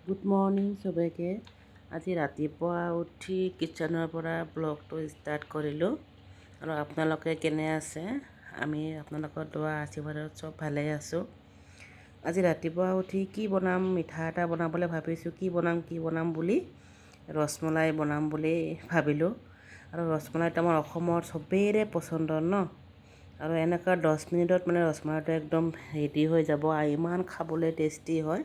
Good morning চবেকে। আজি ৰাতিপুৱা উঠি কিটচেনৰ পৰা ব্লগটো ষ্টাৰ্ট কৰিলোঁ আৰু আপোনালোকে কেনে আছে? আমি আপোনালোকৰ দোৱা আশীৰ্বাদত চব ভালেই আছোঁ। আজি ৰাতিপুৱা উঠি কি বনাম, মিঠা এটা বনাবলৈ ভাবিছোঁ। কি বনাম বুলি ৰসমলাই বনাম বুলি ভাবিলোঁ। আৰু ৰসমলাইটো আমাৰ অসমৰ চবেৰে পচন্দৰ ন। আৰু এনেকুৱা 10 মিনিটত মানে ৰসমলাইটো একদম ৰেডি হৈ যাব আৰু ইমান খাবলৈ টেষ্টি হয়।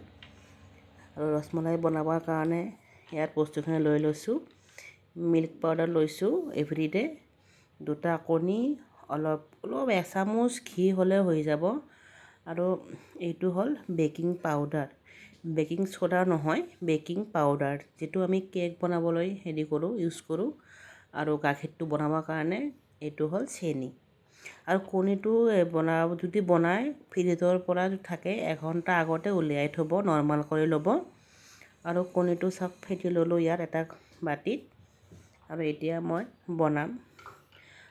আৰু ৰসমলাই বনাবৰ কাৰণে ইয়াত বস্তুখিনি লৈ লৈছোঁ। মিল্ক পাউডাৰ লৈছোঁ এভৰিডে, 2টা কণী, অলপ এচামুচ ঘি হ'লে হৈ যাব। আৰু এইটো হ'ল বেকিং পাউডাৰ, বেকিং চ'ডা নহয়, বেকিং পাউডাৰ, যিটো আমি কেক বনাবলৈ ইউজ কৰোঁ। আৰু গাখীৰটো বনাবৰ কাৰণে এইটো হ'ল চেনি। আৰু কণীটো যদি বনাই ফ্ৰিজৰ পৰা থাকে 1 ঘণ্টা আগতে উলিয়াই থ'ব, নৰ্মাল কৰি ল'ব। আৰু কণীটো চব ফেটি ল'লোঁ ইয়াত এটা বাটিত। আৰু এতিয়া মই বনাম।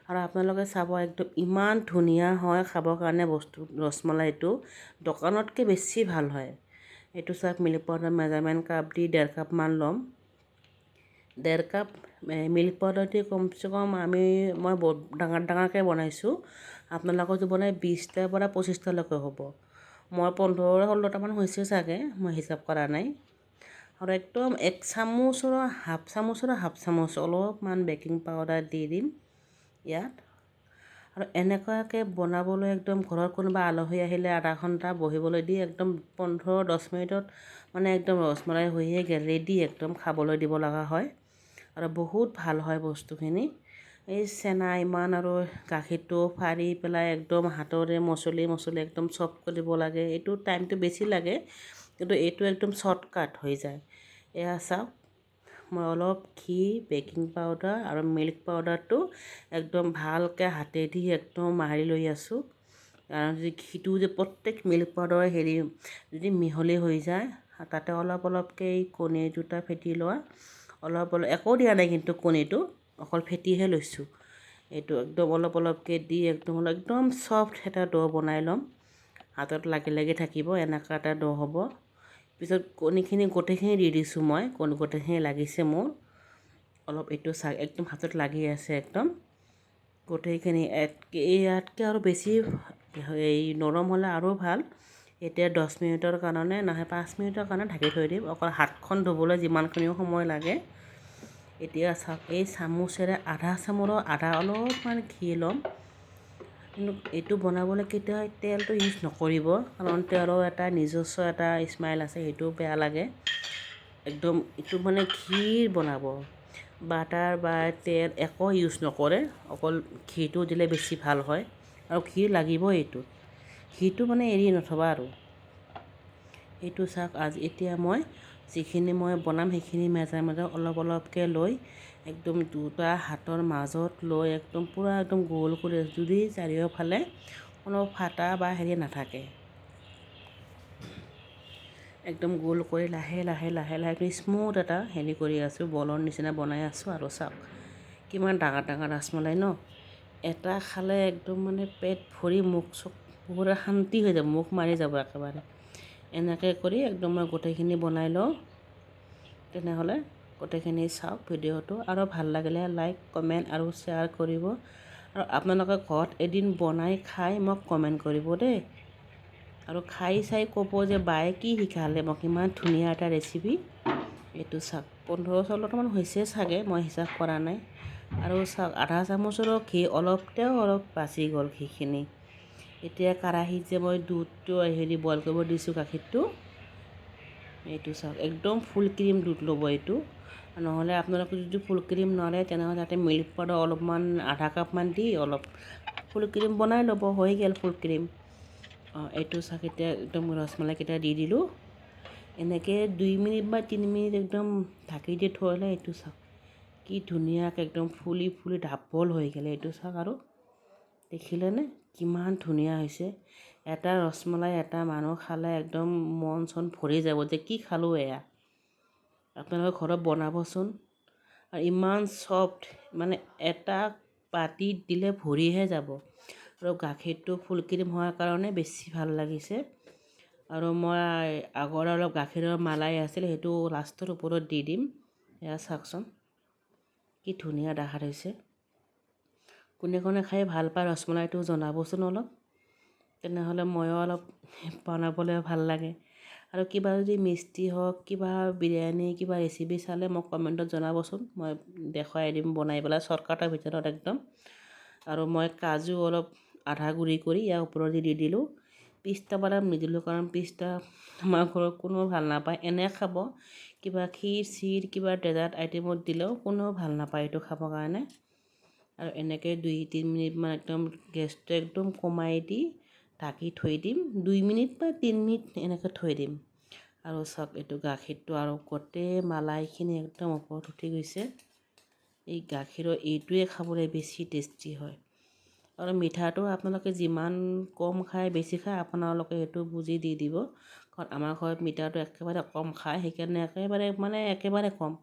আৰু আপোনালোকে চাব একদম ইমান ধুনীয়া হয় খাবৰ কাৰণে বস্তু। ৰসমলাইটো দোকানতকৈ বেছি ভাল হয়। এইটো চাওক, মিল্ক পাউডাৰ মেজাৰমেণ্ট কাপ দি 1.5 কাপমান ল'ম। 1.5 কাপ মিল্ক পাউডাৰ দি কমচে কম মই ডাঙৰকৈ বনাইছোঁ। আপোনালোকৰ যদি বনাই 20টাৰ পৰা 25টালৈকে হ'ব। মই 15-16টামান হৈছে চাগে, মই হিচাপ কৰা নাই। আৰু একদম 1 চামুচৰ হাফ চামুচ অলপমান বেকিং পাউডাৰ দি দিম ইয়াত। আৰু এনেকুৱাকৈ বনাবলৈ একদম ঘৰত কোনোবা আলহী আহিলে আধা ঘণ্টা বহিবলৈ দি একদম 15-10 মিনিটত মানে একদম ৰসমলাই হৈয়ে ৰেডি, একদম খাবলৈ দিব লগা হয়। আৰু বহুত ভাল হয় বস্তুখিনি। এই চেনা ইমান আৰু গাখীৰটো ফাৰি পেলাই একদম হাতৰে মচলি একদম চফ্ট কৰিব লাগে। এইটো টাইমটো বেছি লাগে, কিন্তু এইটো একদম শ্বৰ্টকাট হৈ যায়। এয়া চাওক, মই অলপ ঘি, বেকিং পাউডাৰ আৰু মিল্ক পাউডাৰটো একদম ভালকৈ হাতেদি একদম মাৰি লৈ আছোঁ। কাৰণ যদি ঘিটো যে প্ৰত্যেক মিল্ক পাউডাৰৰ যদি মিহলি হৈ যায়, তাতে অলপকৈ কণী 2টা ফেটি লোৱা, একো দিয়া নাই কিন্তু কণীটো অকল ফেটিহে লৈছোঁ। এইটো একদম অলপকৈ দি একদম চফ্ট এটা ডো বনাই ল'ম। হাতত লাগি থাকিব, এনেকুৱা এটা ডো হ'ব। পিছত কণীখিনি গোটেইখিনি দি দিছোঁ মই, গোটেইখিনি লাগিছে মোৰ। এইটো চাক, একদম হাতত লাগি আছে একদম গোটেইখিনি। ইয়াতকৈ আৰু বেছি নৰম হ'লে আৰু ভাল। এতিয়া 10 মিনিটৰ কাৰণে নহয়, 5 মিনিটৰ কাৰণে ঢাকি থৈ দিম, অকল হাতখন ধুবলৈ যিমানখিনি সময় লাগে। এতিয়া চাওক, এই চামুচেৰে আধা চামুচৰ আধা অলপমান ঘি ল'ম। কিন্তু এইটো বনাবলৈ কেতিয়াও তেলটো ইউজ নকৰিব, কাৰণ তেলৰ এটা নিজস্ব এটা স্মেল আছে, সেইটো বেয়া লাগে। একদম এইটো মানে ঘি বনাব, বাটাৰ বা তেল একো ইউজ নকৰে, অকল ঘিটো দিলে বেছি ভাল হয়। আৰু ঘি লাগিবই এইটোত, ঘিটো মানে এৰি নথবা আৰু। এইটো চাওক, এতিয়া মই যিখিনি মই বনাম সেইখিনি মেজাৰমেণ্টত অলপকৈ লৈ একদম 2টা হাতৰ মাজত লৈ একদম পূৰা একদম গোল কৰি, যদি চাৰিওফালে কোনো ফাটা বা নাথাকে, একদম গোল কৰি লাহে স্মুথ এটা কৰি আছোঁ, বলৰ নিচিনা বনাই আছোঁ। আৰু চাওক কিমান ডাঙৰ ৰসমলাই ন। এটা খালে একদম মানে পেট ভৰি মুখ চুখ পুৰা শান্তি হৈ যাব, মুখ মাৰি যাব একেবাৰে। এনেকৈ কৰি একদম মই গোটেইখিনি বনাই লওঁ। তেনেহ'লে গোটেইখিনি চাওক ভিডিঅ'টো, আৰু ভাল লাগিলে লাইক, কমেণ্ট আৰু শ্বেয়াৰ কৰিব। আৰু আপোনালোকে ঘৰত এদিন বনাই খাই মোক কমেণ্ট কৰিব দেই। আৰু খাই চাই ক'ব যে বায়ে কি শিকালে মোক, ইমান ধুনীয়া এটা ৰেচিপি। এইটো চাওক, 15-16টামান হৈছে চাগে, মই হিচাপ কৰা নাই। আৰু চাওক, আধা চামুচৰো ঘি অলপ বাচি গ'ল ঘিখিনি। এতিয়া কেৰাহীত যে মই দুধটো বইল কৰিব দিছোঁ গাখীৰটো, এইটো চাওক, একদম ফুল ক্ৰীম দুধ ল'ব এইটো। নহ'লে আপোনালোকে যদি ফুল ক্ৰীম নোৱাৰে, তেনেহ'লে তাতে মিল্ক পাউডাৰ অলপমান আধা কাপমান দি অলপ ফুল ক্ৰীম বনাই ল'ব, হৈ গ'ল ফুল ক্ৰীম। এইটো চাওক, এতিয়া একদম ৰসমলাইকেইটা দি দিলোঁ। এনেকৈ 2 মিনিট বা 3 মিনিট একদম ঢাকি দি থ'লে এইটো চাওক কি ধুনীয়াকৈ একদম ফুলি ডাবল হৈ গ'ল। এইটো চাওক, আৰু দেখিলেনে কিমান ধুনীয়া হৈছে। এটা ৰসমলাই এটা মানুহ খালে একদম মন চন ভৰি যাব যে কি খালোঁ এয়া। আপোনালোকে ঘৰত বনাবচোন। আৰু ইমান চফ্ট, মানে এটা বাতিত দিলে ভৰিহে যাব। আৰু গাখীৰটো ফুল ক্ৰীম হোৱাৰ কাৰণে বেছি ভাল লাগিছে। আৰু মই আগৰ অলপ গাখীৰৰ মালাই আছিল, সেইটো লাষ্টৰ ওপৰত দি দিম। এয়া চাওকচোন কি ধুনীয়া দেখাত হৈছে। কোনে কোনে খাই ভাল পায় ৰসমলাইটো জনাবচোন অলপ, তেনেহ'লে ময়ো অলপ বনাবলৈ ভাল লাগে। আৰু কিবা যদি মিষ্টি হওক, কিবা বিৰিয়ানী, কিবা ৰেচিপি চালে মোক কমেণ্টত জনাবচোন, মই দেখুৱাই দিম বনাই পেলাই শ্বৰ্টকাটৰ ভিতৰত একদম। আৰু মই কাজু অলপ আধা গুড়ি কৰি ইয়াৰ ওপৰত দি দিলোঁ। পিস্তা বাদাম নিদিলোঁ কাৰণ পিস্তা আমাৰ ঘৰত কোনেও ভাল নাপায়, এনে খাব। কিবা ক্ষীৰ চিৰ কিবা ডেজাৰ্ট আইটেমত দিলেও কোনেও ভাল নাপায় এইটো খাবৰ কাৰণে। আৰু এনেকৈ 2-3 মিনিটমান একদম গেছটো একদম কমাই দি ঢাকি থৈ দিম। 2 মিনিট বা 3 মিনিট এনেকৈ থৈ দিম। আৰু চাওক এইটো গাখীৰটো আৰু গোটেই মালাইখিনি একদম ওপৰত উঠি গৈছে। এই গাখীৰৰ এইটোৱে খাবলৈ বেছি টেষ্টি হয়। আৰু মিঠাটো আপোনালোকে যিমান কম খায় বেছি খায় আপোনালোকে সেইটো বুজি দি দিব। কাৰণ আমাৰ ঘৰত মিঠাটো একেবাৰে কম খায়, সেইকাৰণে একেবাৰে কম।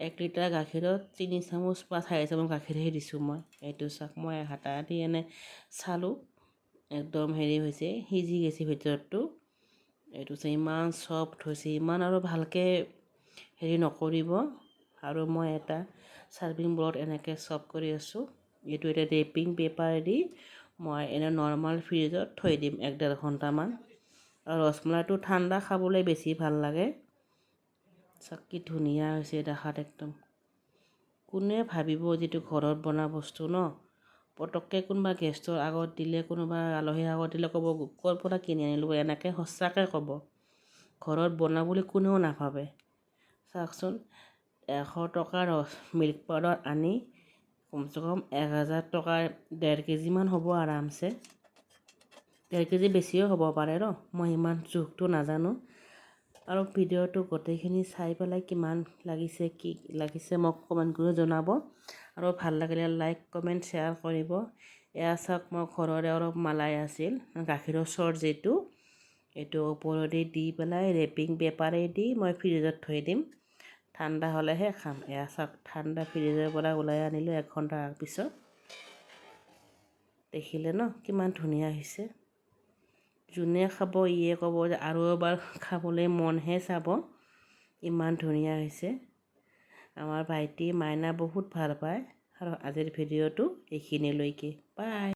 1 লিটাৰ গাখীৰত 3 চামুচ বা 4 চামুচ গাখীৰহে দিছোঁ মই। এইটো চাওক মই হাতা দি এনে চালোঁ, একদম হৈছে, সিজি গৈছে ভিতৰতো। এইটো চাই ইমান চফ্ট হৈছে, ইমান আৰু ভালকৈ নকৰিব। আৰু মই এটা চাৰ্ভিং বলত এনেকৈ চফ্ট কৰি আছোঁ। এইটো এটা ৰেপিং পেপাৰেদি মই এনে নৰ্মেল ফ্ৰিজত থৈ দিম 1-1.5 ঘণ্টামান। আৰু ৰসমলাইটো ঠাণ্ডা খাবলৈ বেছি ভাল লাগে। চাওক কি ধুনীয়া হৈছে দেখাত একদম। কোনে ভাবিব যিটো ঘৰত বনোৱা বস্তু ন, পটককৈ কোনোবা গেষ্টৰ আগত দিলে, কোনোবা আলহীৰ আগত দিলে ক'ব ক'ৰ পৰা কিনি আনিলোঁ, এনেকৈ সঁচাকৈ ক'ব। ঘৰত বনোৱা বুলি কোনেও নাভাবে। চাওকচোন 100 টকাৰ মিল্ক পাউডাৰ আনি কমচে কম 1000 টকাৰ 1.5 কেজিমান হ'ব আৰামছে। 1.5 কেজি বেছিও হ'ব পাৰে ন, মই ইমান জোখটো নাজানো। আৰু ভিডিঅ'টো গোটেইখিনি চাই পেলাই কিমান লাগিছে, কি লাগিছে মোক কমেণ্ট কৰি জনাব। আৰু ভাল লাগিলে লাইক কমেণ্ট শ্বেয়াৰ কৰিব। এয়া চাওক মই ঘৰৰে অলপ মালাই আছিল, গাখীৰৰ চৰ যিটো, এইটো ওপৰেদি দি পেলাই ৰেপিং পেপাৰেদি মই ফ্ৰিজত থৈ দিম। ঠাণ্ডা হ'লেহে খাম। এয়া চাওক ঠাণ্ডা ফ্ৰিজৰ পৰা ওলাই আনিলোঁ 1 ঘণ্টাৰ পিছত। দেখিলে ন কিমান ধুনীয়া হৈছে। যোনে খাব ইয়ে ক'ব যে আৰু এবাৰ খাবলৈ মনহে যাব, ইমান ধুনীয়া হৈছে। আমাৰ ভাইটি মাইনা বহুত ভাল পায়। আৰু আজিৰ ভিডিঅ'টো এইখিনিলৈকে, বাই।